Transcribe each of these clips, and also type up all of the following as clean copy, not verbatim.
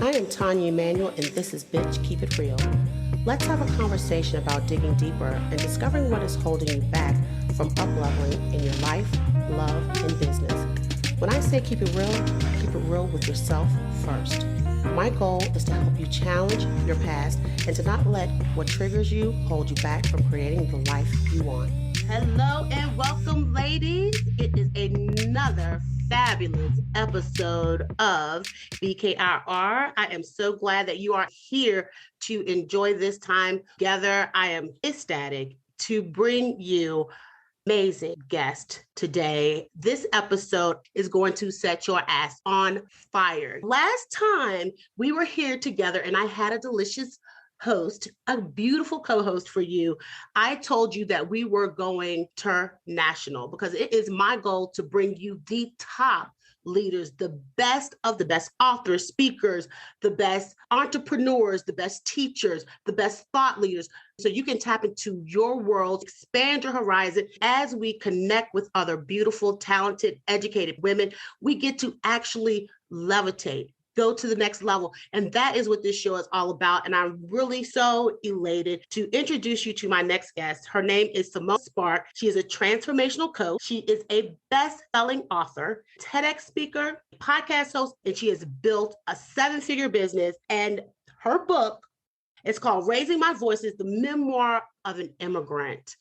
I am Tonia Emanuel, and this is Bitch Keep It Real. Let's have a conversation about digging deeper and discovering what is holding you back from up-leveling in your life, love, and business. When I say keep it real with yourself first. My goal is to help you challenge your past and to not let what triggers you hold you back from creating the life you want. Hello and welcome, ladies. It is another fabulous episode of BKRR. I am so glad that you are here to enjoy this time together. I am ecstatic to bring you amazing guest today. This episode is going to set your ass on fire. Last time we were here together and I had a delicious host, a beautiful co-host for you. I told you that we were going international because it is my goal to bring you the top leaders, the best of the best authors, speakers, the best entrepreneurs, the best teachers, the best thought leaders. So you can tap into your world, expand your horizon as we connect with other beautiful, talented, educated women. We get to actually levitate, go to the next level. And that is what this show is all about. And I'm really so elated to introduce you to my next guest. Her name is Simona Spark. She is a transformational coach. She is a best-selling author, TEDx speaker, podcast host, and she has built a seven-figure business. And her book is called Raising My Voices, the Memoir of an Immigrant.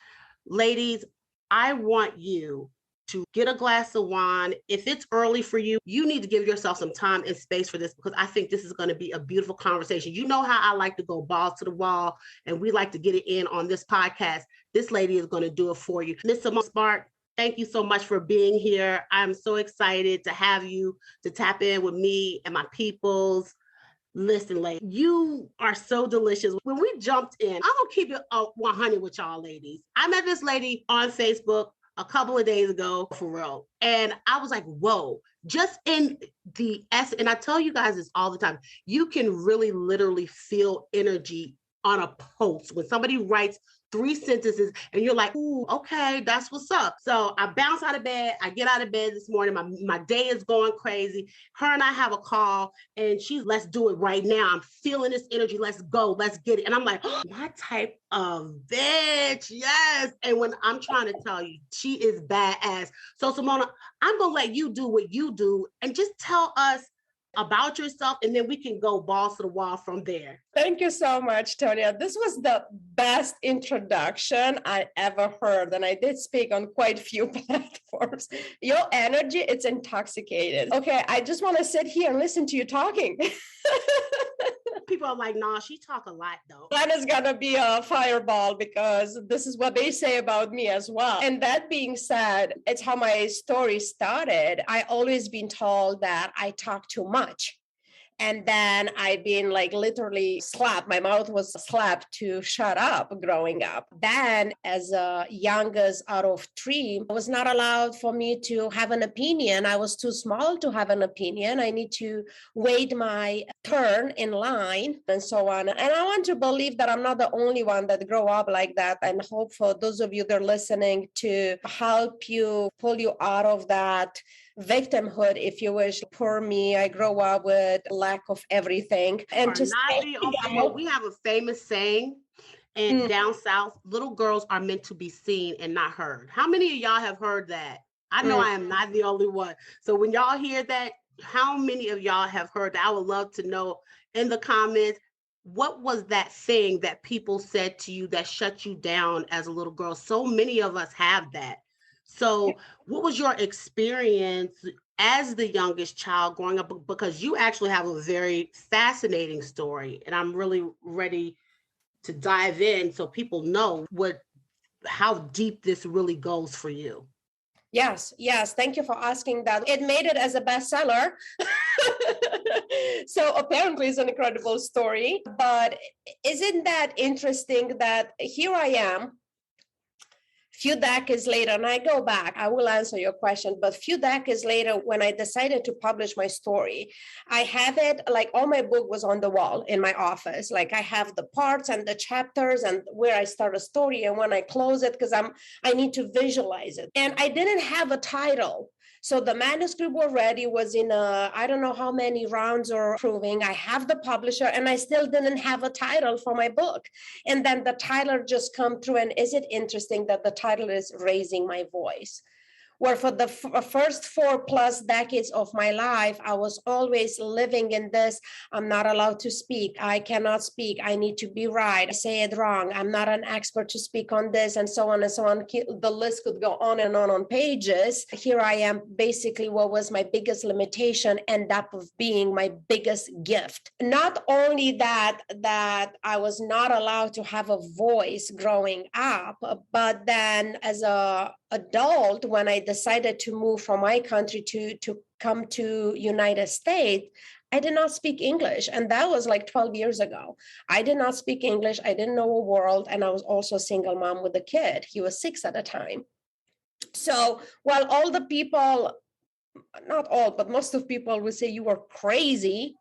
Ladies, I want you to get a glass of wine. If it's early for you, you need to give yourself some time and space for this because I think this is going to be a beautiful conversation. You know how I like to go balls to the wall and we like to get it in on this podcast. This lady is going to do it for you. Miss Simona Spark, thank you so much for being here. I'm so excited to have you to tap in with me and my peoples. Listen, ladies, you are so delicious. When we jumped in, I'm going to keep it 100 with y'all ladies. I met this lady on Facebook a couple of days ago, for real. And I was like, whoa, just in the essence, and I tell you guys this all the time, you can really literally feel energy on a post. When somebody writes 3 sentences and you're like, ooh, okay, that's what's up. So I bounce out of bed. I get out of bed this morning. My day is going crazy. Her and I have a call and she's, let's do it right now. I'm feeling this energy. Let's go. Let's get it. And I'm like, oh, my type of bitch. Yes. And when I'm trying to tell you, she is badass. So Simona, I'm going to let you do what you do and just tell us about yourself, and then we can go balls to the wall from there. Thank you so much, Tonia. This was the best introduction I ever heard, and I did speak on quite a few platforms. Your energy, it's intoxicated. Okay, I just want to sit here and listen to you talking. People are like, nah, she talk a lot though. That is going to be a fireball because this is what they say about me as well. And that being said, it's how my story started. I always been told that I talk too much. And then I've been like literally slapped. My mouth was slapped to shut up growing up. Then as a youngest out of 3, it was not allowed for me to have an opinion. I was too small to have an opinion. I need to wait my turn in line and so on. And I want to believe that I'm not the only one that grew up like that, and hope for those of you that are listening to help you pull you out of that victimhood, if you wish. Poor me, I grew up with lack of everything. And just we have a famous saying and down south, little girls are meant to be seen and not heard. How many of y'all have heard that? I know I am not the only one. So when y'all hear that, how many of y'all have heard that? I would love to know in the comments. What was that thing that people said to you that shut you down as a little girl? So many of us have that. So what was your experience as the youngest child growing up? Because you actually have a very fascinating story, and I'm really ready to dive in so people know how deep this really goes for you. Yes. Thank you for asking that. It made it as a bestseller. So apparently it's an incredible story. But isn't that interesting that here I am, few decades later, and I go back, I will answer your question, but few decades later, when I decided to publish my story, I have it, like all my book was on the wall in my office. Like I have the parts and the chapters and where I start a story and when I close it, because I need to visualize it. And I didn't have a title. So the manuscript already was in I don't know how many rounds or proving. I have the publisher and I still didn't have a title for my book. And then the title just come through. And is it interesting that the title is Raising My Voice? Where for the first 4+ decades of my life, I was always living in this, I'm not allowed to speak, I cannot speak, I need to be right, I say it wrong, I'm not an expert to speak on this, and so on and so on. The list could go on pages. Here I am, basically what was my biggest limitation end up of being my biggest gift. Not only that I was not allowed to have a voice growing up, but then as a adult, when I decided to move from my country to come to United States, I did not speak English. And that was like 12 years ago. I did not speak English. I didn't know a world. And I was also a single mom with a kid. He was 6 at the time. So while all the people, not all, but most of people would say you were crazy,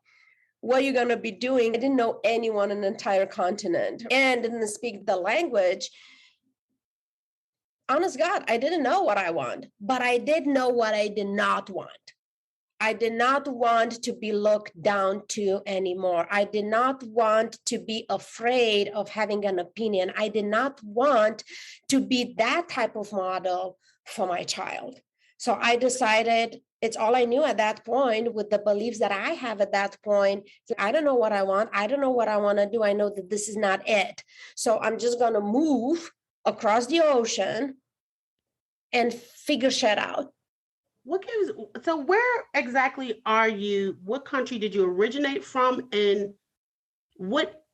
what are you going to be doing? I didn't know anyone in the entire continent and didn't speak the language. Honest God, I didn't know what I want, but I did know what I did not want. I did not want to be looked down to anymore. I did not want to be afraid of having an opinion. I did not want to be that type of model for my child. So I decided it's all I knew at that point with the beliefs that I have at that point. I don't know what I want. I don't know what I want to do. I know that this is not it. So I'm just going to move across the ocean and figure shit out. So where exactly are you? What country did you originate from? And what,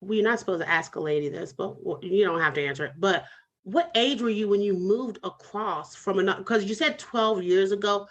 we're not supposed to ask a lady this, but you don't have to answer it. But what age were you when you moved across from another, because you said 12 years ago,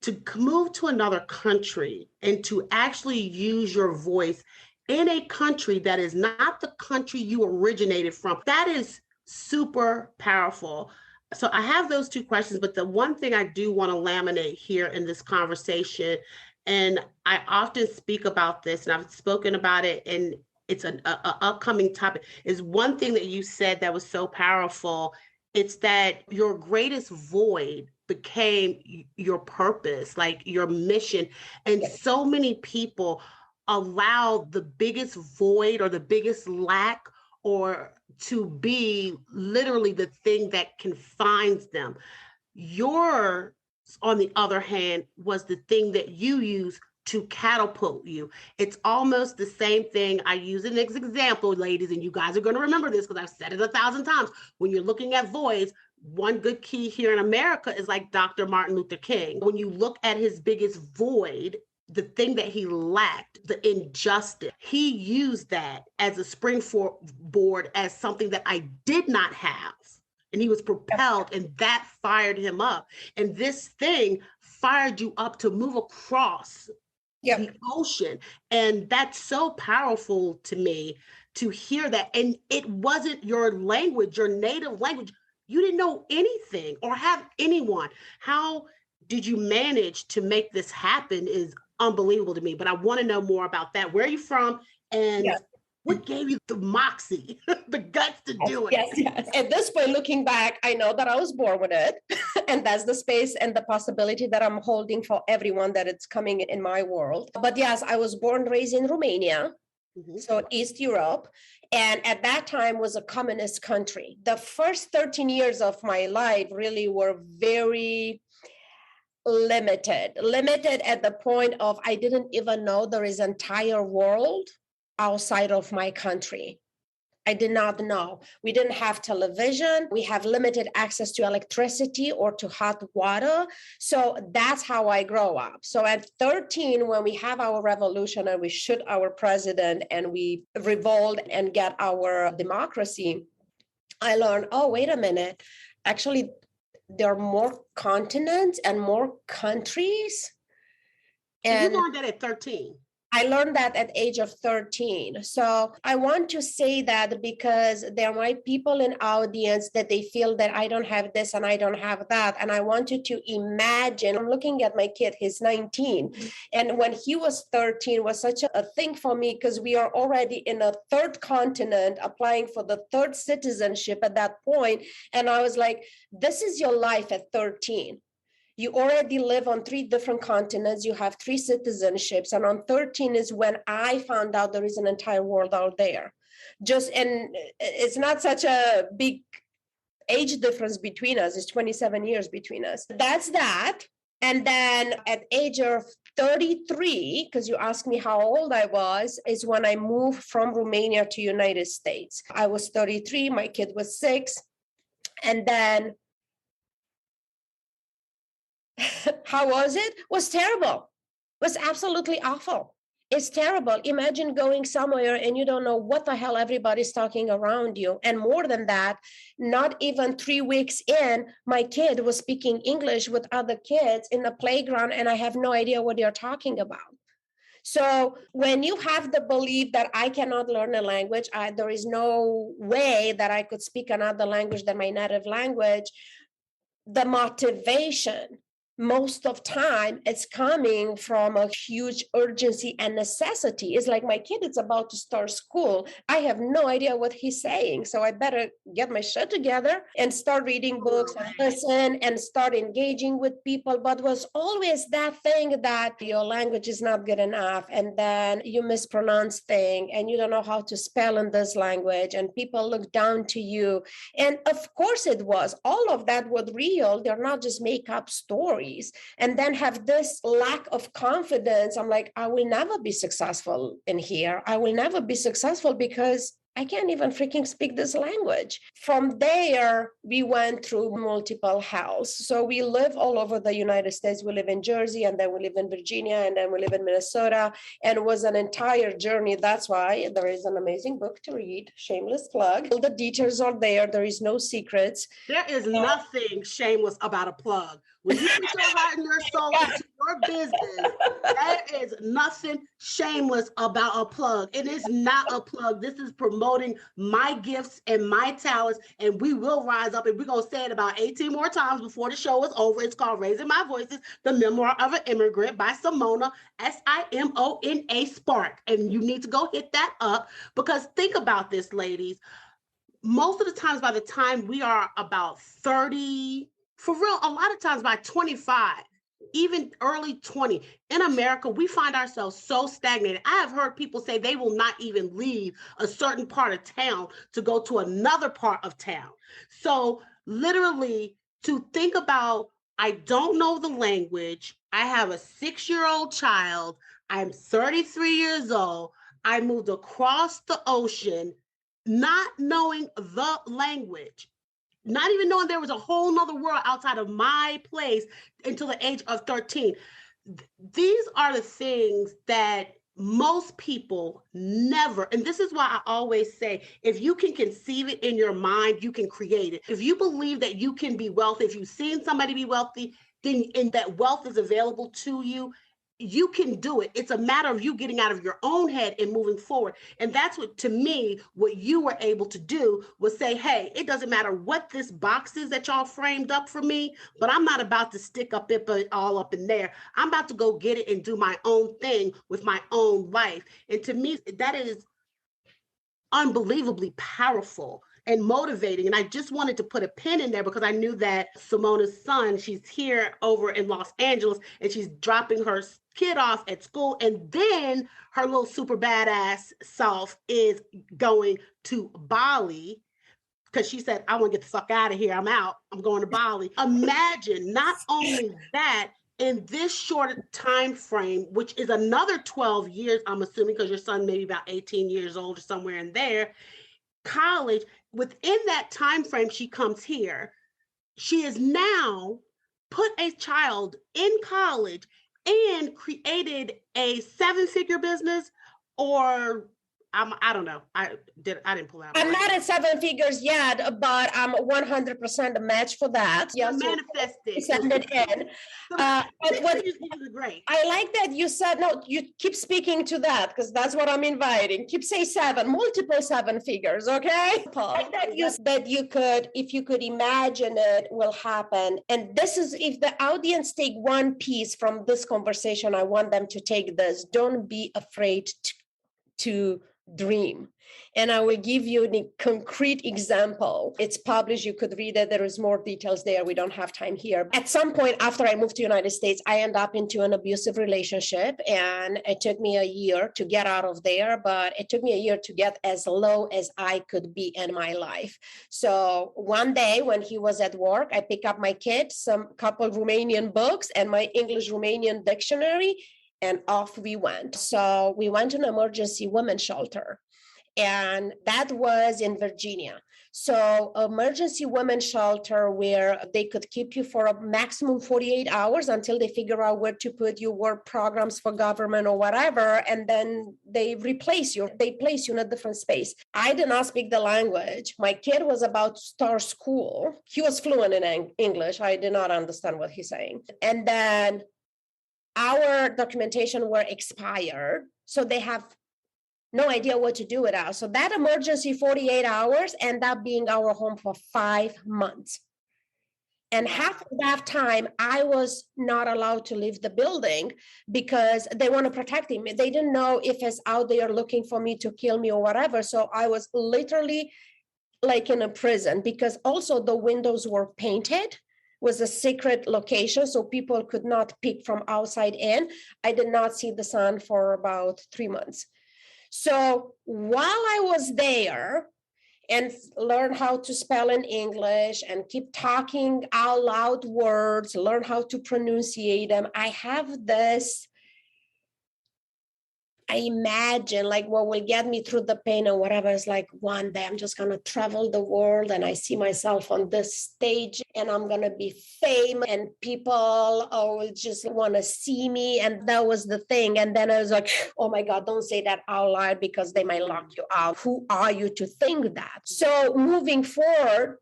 to move to another country and to actually use your voice in a country that is not the country you originated from? That is super powerful. So I have those two questions, but the one thing I do want to laminate here in this conversation, and I often speak about this, and I've spoken about it, and it's an upcoming topic, is one thing that you said that was so powerful. It's that your greatest void became your purpose, like your mission. And so many people allow the biggest void or the biggest lack or to be literally the thing that confines them. Yours, on the other hand, was the thing that you use to catapult you. It's almost the same thing. I use an example, ladies, and you guys are going to remember this because I've said it 1,000 times. When you're looking at voids, one good key here in America is like Dr. Martin Luther King. When you look at his biggest void, the thing that he lacked, the injustice, he used that as a springboard, as something that I did not have. And he was propelled, and that fired him up. And this thing fired you up to move across the ocean. And that's so powerful to me to hear that. And it wasn't your language, your native language. You didn't know anything or have anyone. How did you manage to make this happen is unbelievable to me. But I want to know more about that. Where are you from? And what gave you the moxie, the guts to do it? Yes. At this point, looking back, I know that I was born with it. And that's the space and the possibility that I'm holding for everyone that it's coming in my world. But yes, I was born, raised in Romania, so East Europe. And at that time was a communist country. The first 13 years of my life really were very limited at the point of I didn't even know there is an entire world outside of my country. I did not know. We didn't have television. We have limited access to electricity or to hot water. So that's how I grow up. So at 13, when we have our revolution and we shoot our president and we revolt and get our democracy, I learned, oh, wait a minute. Actually, there are more continents and more countries. And you learned that at 13. I learned that at age of 13. So I want to say that because there might people in audience that they feel that I don't have this and I don't have that. And I want you to imagine, I'm looking at my kid, he's 19. And when he was 13 was such a thing for me because we are already in a third continent applying for the third citizenship at that point. And I was like, this is your life at 13. You already live on 3 different continents. You have 3 citizenships. And on 13 is when I found out there is an entire world out there. And it's not such a big age difference between us. It's 27 years between us. That's that. And then at age of 33, because you asked me how old I was, is when I moved from Romania to United States. I was 33, my kid was 6. And then how was it? It was terrible. It was absolutely awful. It's terrible. Imagine going somewhere and you don't know what the hell everybody's talking around you. And more than that, not even 3 weeks in, my kid was speaking English with other kids in the playground, and I have no idea what they're talking about. So when you have the belief that I cannot learn a language, there is no way that I could speak another language than my native language, the motivation most of time it's coming from a huge urgency and necessity. It's like my kid is about to start school. I have no idea what he's saying, so I better get my shit together and start reading books and listen and start engaging with people. But was always that thing that your language is not good enough, and then you mispronounce things and you don't know how to spell in this language, and people look down to you. And of course it was all of that was real. They're not just make up stories. And then have this lack of confidence. I'm like, I will never be successful in here. I will never be successful because I can't even freaking speak this language. From there, we went through multiple houses. So we live all over the United States. We live in Jersey, and then we live in Virginia, and then we live in Minnesota. And it was an entire journey. That's why there is an amazing book to read, shameless plug. All the details are there. There is no secrets. There is nothing shameless about a plug. When you put your heart and your soul into your business, there is nothing shameless about a plug. It is not a plug. This is promoting my gifts and my talents, and we will rise up. And we're going to say it about 18 more times before the show is over. It's called Raising My Voices, The Memoir of an Immigrant by Simona, Simona Spark. And you need to go hit that up, because think about this, ladies. Most of the times, by the time we are about 30, for real, a lot of times by 25, even early 20, in America, we find ourselves so stagnated. I have heard people say they will not even leave a certain part of town to go to another part of town. So literally, to think about, I don't know the language. I have a 6-year-old child. I'm 33 years old. I moved across the ocean, not knowing the language, not even knowing there was a whole nother world outside of my place until the age of 13. These are the things that most people never, and this is why I always say, if you can conceive it in your mind, you can create it. If you believe that you can be wealthy, if you've seen somebody be wealthy, then and that wealth is available to you, you can do it. It's a matter of you getting out of your own head and moving forward. And that's what, to me, what you were able to do was say, hey, it doesn't matter what this box is that y'all framed up for me, but I'm not about to stick up it all up in there. I'm about to go get it and do my own thing with my own life. And to me, that is unbelievably powerful and motivating. And I just wanted to put a pin in there because I knew that Simona's son, she's here over in Los Angeles, and she's dropping her kid off at school. And then her little super badass self is going to Bali, because she said, I want to get the fuck out of here. I'm out. I'm going to Bali. Imagine not only that, in this short time frame, which is another 12 years, I'm assuming, because your son may be about 18 years old or somewhere in there, college, within that time frame, she comes here. She has now put a child in college and created a 7-figure business, or I don't know. I didn't pull out. I'm not at 7 figures yet, but I'm 100% a match for that. You're Yes, manifesting. send it in. But what This is great. I like that you said, no, you keep speaking to that because that's what I'm inviting. Keep say 7, multiple 7 figures, okay? That you could, if you could imagine it will happen. And this is, if the audience take one piece from this conversation, I want them to take this. Don't be afraid to dream. And I will give you a concrete example. It's published, you could read it. There is more details there. We don't have time here. At some point after I moved to the United States, I ended up into an abusive relationship, and it took me a year to get out of there, but it took me a year to get as low as I could be in my life. So one day when he was at work, I pick up my kid, some couple Romanian books and my English Romanian dictionary, and off we went. So we went to an emergency women's shelter, and that was in Virginia. So emergency women's shelter where they could keep you for a maximum 48 hours until they figure out where to put you, work programs for government or whatever, and then they replace you. They place you in a different space. I did not speak the language. My kid was about to start school. He was fluent in English. I did not understand what he's saying. And then our documentation were expired, so they have no idea what to do with us. So that emergency 48 hours ended up being our home for 5 months. And half of that time, I was not allowed to leave the building because they want to protect me. They didn't know if it's out there looking for me to kill me or whatever. So I was literally like in a prison, because also the windows were painted, was a secret location, so people could not peek from outside in. I did not see the sun for about 3 months. So while I was there and learn how to spell in English and keep talking out loud words, learn how to pronunciate them, I have this, I imagine like what will get me through the pain or whatever is like, one day I'm just going to travel the world and I see myself on this stage and I'm going to be famous and people will just want to see me. And that was the thing. And then I was like, oh my God, don't say that out loud because they might lock you out. Who are you to think that? So moving forward,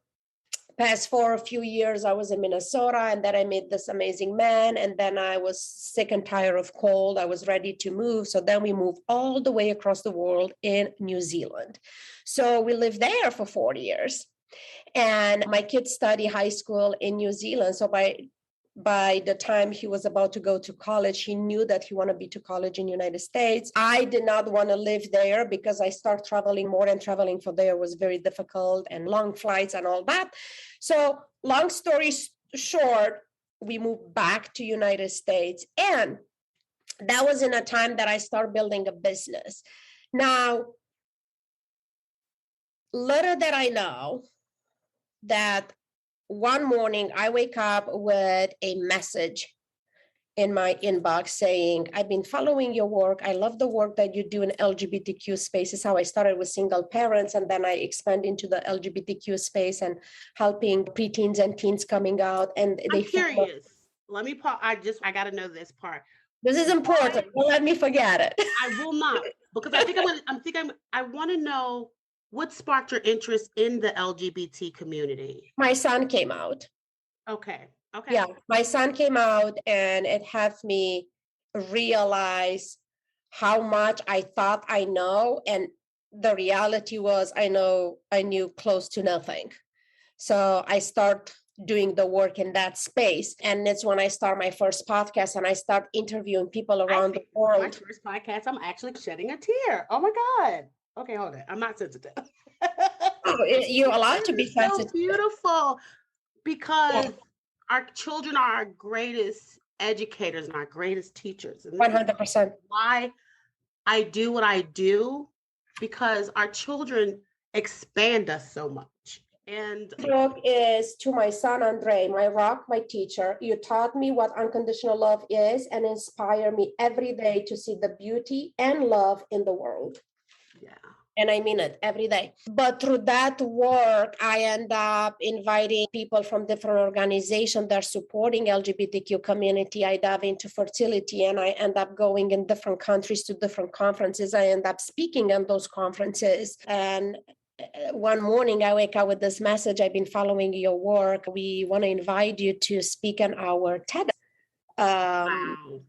past for a few years, I was in Minnesota, and then I met this amazing man, and then I was sick and tired of cold. I was ready to move. So then we moved all the way across the world in New Zealand. So we lived there for 4 years. And my kids study high school in New Zealand. So by the time he was about to go to college, he knew that he wanted to be to college in the United States. I did not want to live there because I started traveling more, and traveling for there was very difficult and long flights and all that. So long story short, we moved back to United States. And that was in a time that I started building a business. Now, little did I know that one morning I wake up with a message in my inbox saying, I've been following your work. I love the work that you do in LGBTQ space. This is how I started with single parents. And then I expand into the LGBTQ space and helping preteens and teens coming out. And I'm curious. Let me pause. I got to know this part. This is important. Don't let me forget it. I will not, because I want to know what sparked your interest in the LGBT community. My son came out. Okay. Yeah, my son came out, and it helped me realize how much I thought I know. And the reality was I knew close to nothing. So I start doing the work in that space. And it's when I start my first podcast and I start interviewing people around the world. My first podcast, I'm actually shedding a tear. Oh my God. Okay, hold it. I'm not sensitive. You're allowed to be sensitive. So beautiful, because our children are our greatest educators and our greatest teachers. And 100%. Why I do what I do, because our children expand us so much. And the book is to my son Andre, my rock, my teacher. You taught me what unconditional love is and inspire me every day to see the beauty and love in the world. Yeah, And I mean it every day. But through that work, I end up inviting people from different organizations that are supporting LGBTQ community. I dive into fertility, and I end up going in different countries to different conferences. I end up speaking on those conferences. And one morning I wake up with this message: I've been following your work. We want to invite you to speak on our TED Wow.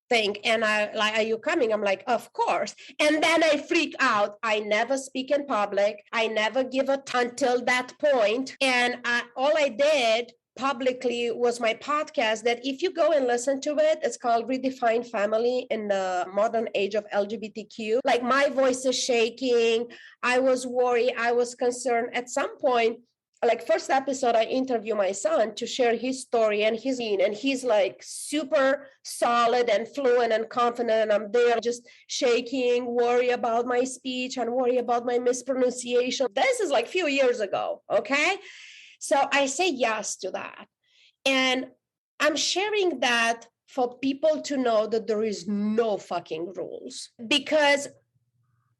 thing. And I like, are you coming? I'm like, of course. And then I freak out. I never speak in public. I never give a until that point. And all I did publicly was my podcast, that if you go and listen to it, it's called Redefine Family in the Modern Age of LGBTQ. Like, my voice is shaking. I was worried. I was concerned. At some point, like, first episode, I interview my son to share his story, and he's like super solid and fluent and confident. And I'm there just shaking, worry about my speech and worry about my mispronunciation. This is like a few years ago. Okay. So I say yes to that. And I'm sharing that for people to know that there is no fucking rules, because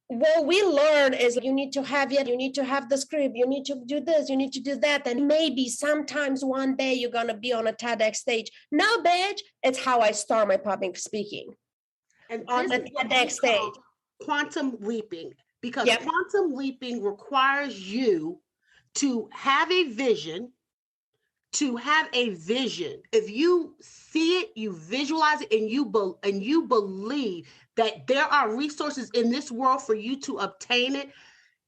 what we learn is you need to have the script, you need to do this, you need to do that. And maybe sometimes one day you're going to be on a TEDx stage. No, bitch, it's how I start my public speaking. And on the TEDx stage. Quantum leaping, because Yep. quantum leaping requires you to have a vision, If you see it, you visualize it, and you believe that there are resources in this world for you to obtain it,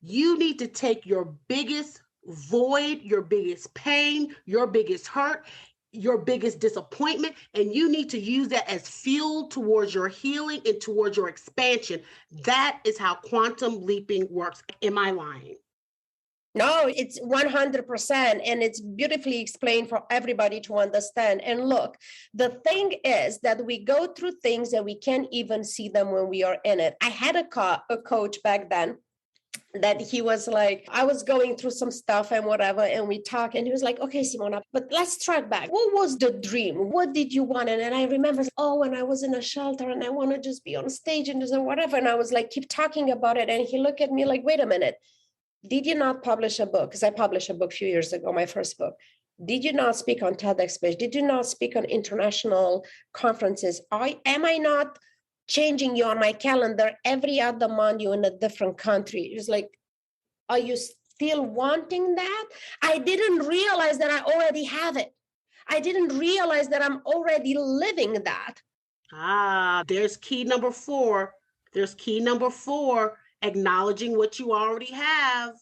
you need to take your biggest void, your biggest pain, your biggest hurt, your biggest disappointment, and you need to use that as fuel towards your healing and towards your expansion. That is how quantum leaping works. Am I lying? No, it's 100%. And it's beautifully explained for everybody to understand. And look, the thing is that we go through things and we can't even see them when we are in it. I had a coach back then that he was like, I was going through some stuff and whatever, and we talked, and he was like, okay, Simona, but let's track back. What was the dream? What did you want? And I remember, when I was in a shelter and I want to just be on stage and do whatever. And I was like, keep talking about it. And he looked at me like, wait a minute. Did you not publish a book? Because I published a book a few years ago, my first book. Did you not speak on TEDx stage? Did you not speak on international conferences? Am I not changing you on my calendar every other month? You're in a different country. It was like, are you still wanting that? I didn't realize that I already have it. I didn't realize that I'm already living that. There's key number 4. Acknowledging what you already have.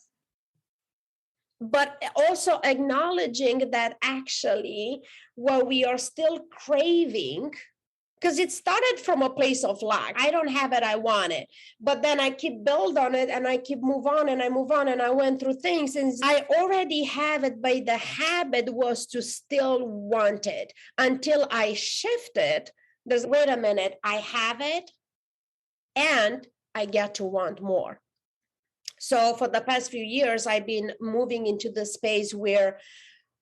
But also acknowledging that actually what we are still craving, because it started from a place of lack. I don't have it, I want it. But then I keep build on it, and I keep move on, and I went through things, and I already have it, but the habit was to still want it until I shifted. Wait a minute, I have it, and I get to want more. So for the past few years, I've been moving into the space where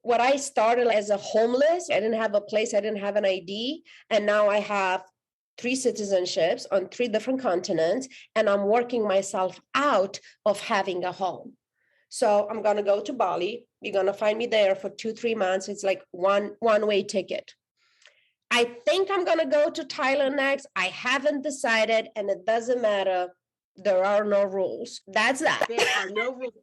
what I started as a homeless, I didn't have a place, I didn't have an ID. And now I have 3 citizenships on 3 different continents, and I'm working myself out of having a home. So I'm going to go to Bali. You're going to find me there for 2-3 months. It's like one-way ticket. I think I'm going to go to Thailand next. I haven't decided, and it doesn't matter. There are no rules. That's that. There are no rules.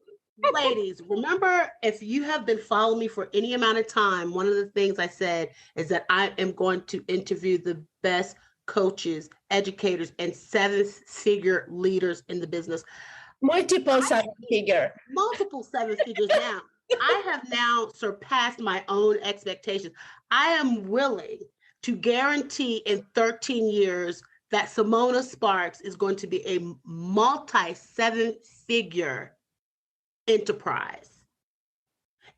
Ladies, remember, if you have been following me for any amount of time, one of the things I said is that I am going to interview the best coaches, educators, and 7-figure leaders in the business. Multiple 7-figure. Multiple 7 figures now. I have now surpassed my own expectations. I am willing to guarantee in 13 years that Simona Sparks is going to be a multi-7-figure enterprise.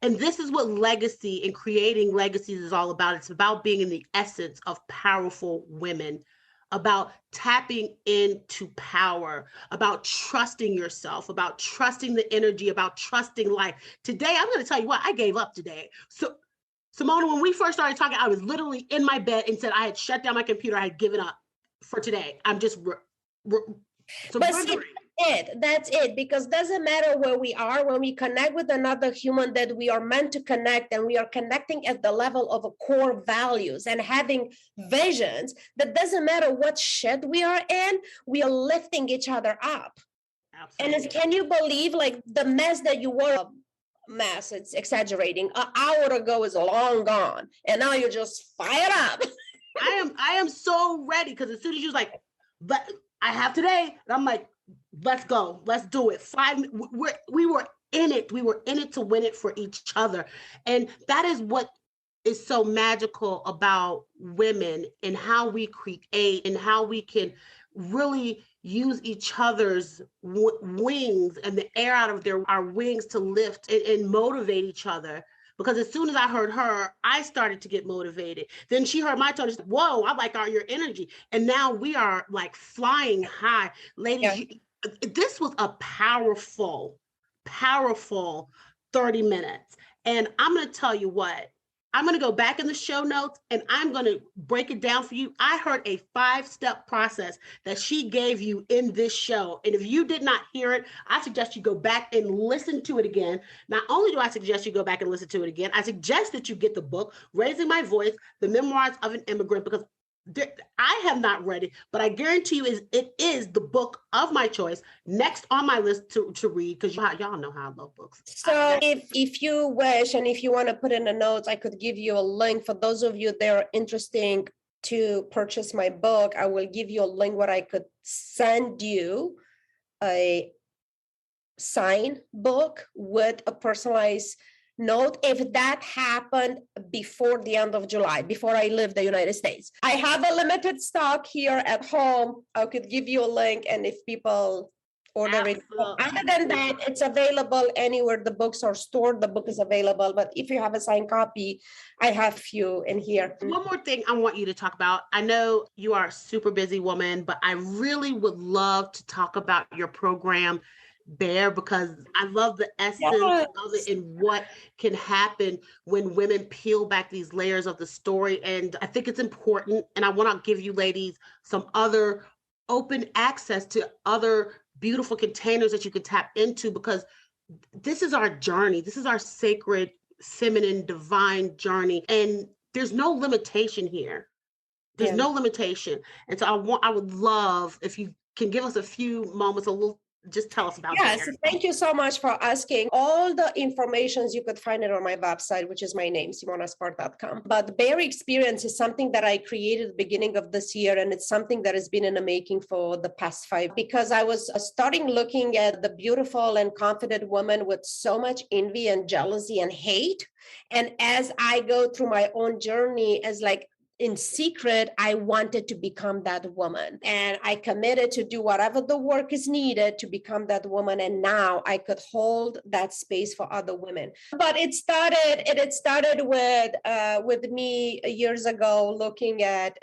And this is what legacy and creating legacies is all about. It's about being in the essence of powerful women, about tapping into power, about trusting yourself, about trusting the energy, about trusting life. Today, I'm going to tell you what, I gave up today. So Simona, when we first started talking, I was literally in my bed and said I had shut down my computer. I had given up for today. I'm just surrendering. That's it. Because doesn't matter where we are, when we connect with another human that we are meant to connect, and we are connecting at the level of a core values and having visions, that doesn't matter what shit we are in, we are lifting each other up. Absolutely. And can you believe, like, the mess that you were, mess, it's exaggerating, an hour ago is long gone, and now you're just fired up. I am so ready, because as soon as you was like, but I have today, and I'm like, let's go, let's do it. We were in it. We were in it to win it for each other. And that is what is so magical about women, and how we create, and how we can really use each other's wings and the air out of our wings to lift and motivate each other. Because as soon as I heard her, I started to get motivated. Then she heard my tone. She said, whoa, I like your energy. And now we are like flying high. Ladies, this was a powerful 30 minutes. And I'm going to tell you what, I'm going to go back in the show notes and I'm going to break it down for you. I heard a 5-step process that she gave you in this show. And if you did not hear it, I suggest you go back and listen to it again. Not only do I suggest you go back and listen to it again, I suggest that you get the book, Raising My Voice, The Memoirs of an Immigrant, because I have not read it, but I guarantee you it is the book of my choice, next on my list to read, because y'all know how I love books. So if you wish, and if you want to put in the notes, I could give you a link for those of you that are interested to purchase my book. I will give you a link where I could send you a signed book with a personalized note, if that happened before the end of July, before I leave the United States. I have a limited stock here at home. I could give you a link, and if people order it. Other than that, it's available anywhere the books are stored. The book is available, but if you have a signed copy, I have few in here. One more thing I want you to talk about. I know you are a super busy woman, but I really would love to talk about your program, Bear, because I love the essence of it and what can happen when women peel back these layers of the story. And I think it's important. And I want to give you ladies some other open access to other beautiful containers that you can tap into, because this is our journey. This is our sacred, feminine, divine journey. And there's no limitation here. There's no limitation. And so I would love if you can give us a few moments, just tell us about that. Yes, thank you so much for asking. All the information, you could find it on my website, which is my name, simonaspark.com. But Bear Experience is something that I created at the beginning of this year, and it's something that has been in the making for the past 5, because I was starting looking at the beautiful and confident woman with so much envy and jealousy and hate. And as I go through my own journey, as like, in secret, I wanted to become that woman, and I committed to do whatever the work is needed to become that woman. And now I could hold that space for other women. But it started with me years ago, looking at,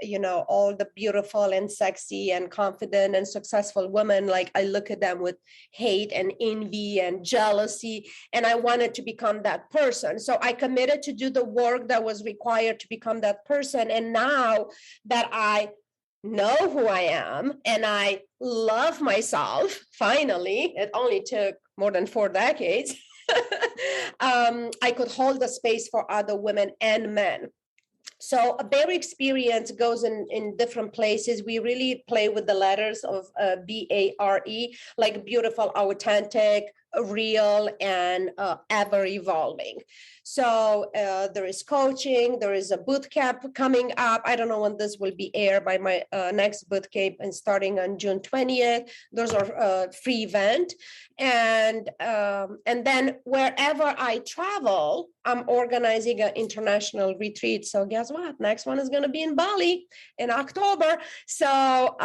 all the beautiful and sexy and confident and successful women. Like, I look at them with hate and envy and jealousy, and I wanted to become that person. So I committed to do the work that was required to become that person. And now that I know who I am and I love myself, finally, it only took more than 4 decades, I could hold the space for other women and men. So a Bear Experience goes in different places. We really play with the letters of BARE, like beautiful, authentic, real, and ever evolving. So there is coaching, there is a boot camp coming up. I don't know when this will be aired, by my next boot camp, and starting on June 20th. Those are free event. And then wherever I travel, I'm organizing an international retreat. So guess what? Next one is going to be in Bali in October. So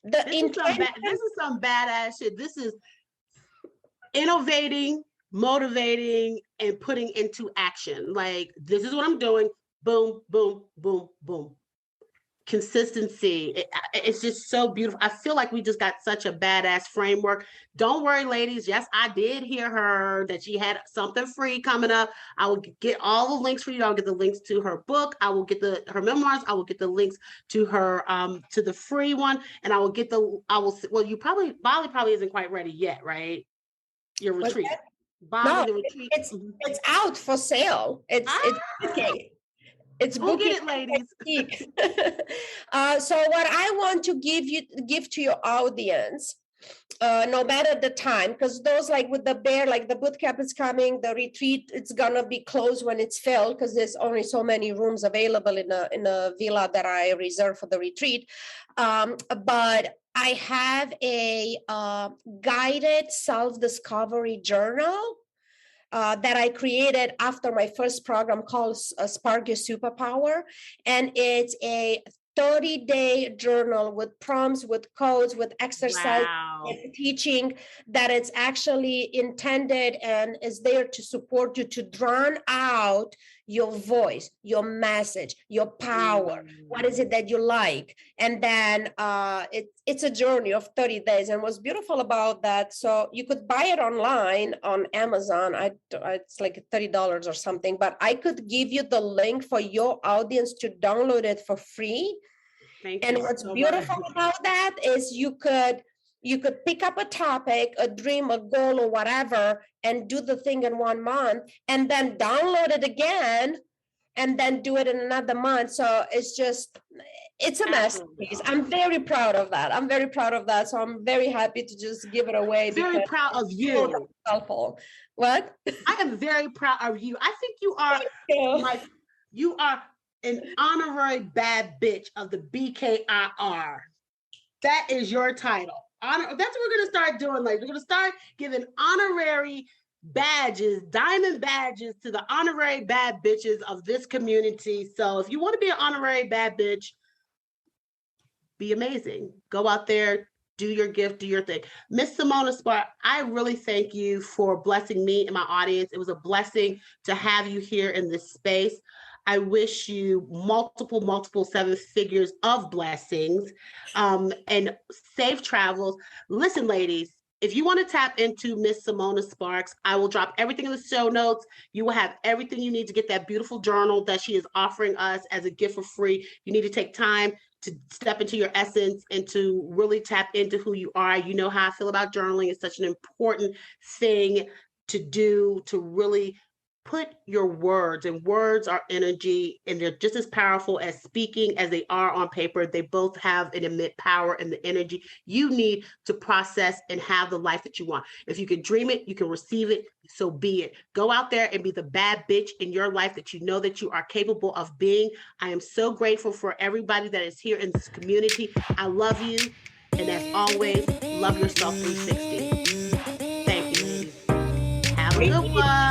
this is some badass shit. This is innovating, motivating, and putting into action. Like, this is what I'm doing. Boom, boom, boom, boom. consistency. It's just so beautiful. I feel like we just got such a badass framework. Don't worry, ladies. Yes, I did hear her that she had something free coming up. I will get all the links for you. I'll get the links to her book. I will get her memoirs. I will get the links to her to the free one, and well, Bali probably isn't quite ready yet, right? Your retreat. Bali, No, the retreat. it's out for sale. It's okay. It's Go booking. get it, ladies. So what I want to give to your audience, no matter the time, because those like with the bear, like the boot camp is coming, the retreat, it's gonna be closed when it's filled because there's only so many rooms available in a villa that I reserve for the retreat. But I have a guided self-discovery journal that I created after my first program called Spark Your Superpower. And it's a 30-day journal with prompts, with codes, with exercise, and teaching that it's actually intended and is there to support you to drown out your voice, your message, your power. What is it that you like? And then it's a journey of 30 days. And what's beautiful about that, so you could buy it online on Amazon. It's like $30 or something, but I could give you the link for your audience to download it for free. And what's beautiful about that is you could pick up a topic, a dream, a goal, or whatever, and do the thing in 1 month, and then download it again, and then do it in another month. So it's a masterpiece. I'm very proud of that. So I'm very happy to just give it away. Very proud of you. Helpful. What? I am very proud of you. I think you are an honorary bad bitch of the BKIR. That is your title. That's what we're going to start doing. Like, we're going to start giving honorary badges, diamond badges to the honorary bad bitches of this community. So if you want to be an honorary bad bitch, be amazing. Go out there, do your gift, do your thing. Miss Simona Spark, I really thank you for blessing me and my audience. It was a blessing to have you here in this space. I wish you multiple 7 figures of blessings and safe travels. Listen, ladies, if you want to tap into Miss Simona Sparks, I will drop everything in the show notes. You will have everything you need to get that beautiful journal that she is offering us as a gift for free. You need to take time to step into your essence and to really tap into who you are. You know how I feel about journaling. It's such an important thing to do, to really put your words, and words are energy, and they're just as powerful as speaking as they are on paper. They both have and emit power and the energy you need to process and have the life that you want. If you can dream it, you can receive it, so be it. Go out there and be the bad bitch in your life that you know that you are capable of being. I am so grateful for everybody that is here in this community. I love you. And as always, love yourself 360. Thank you, ladies. Have a good one.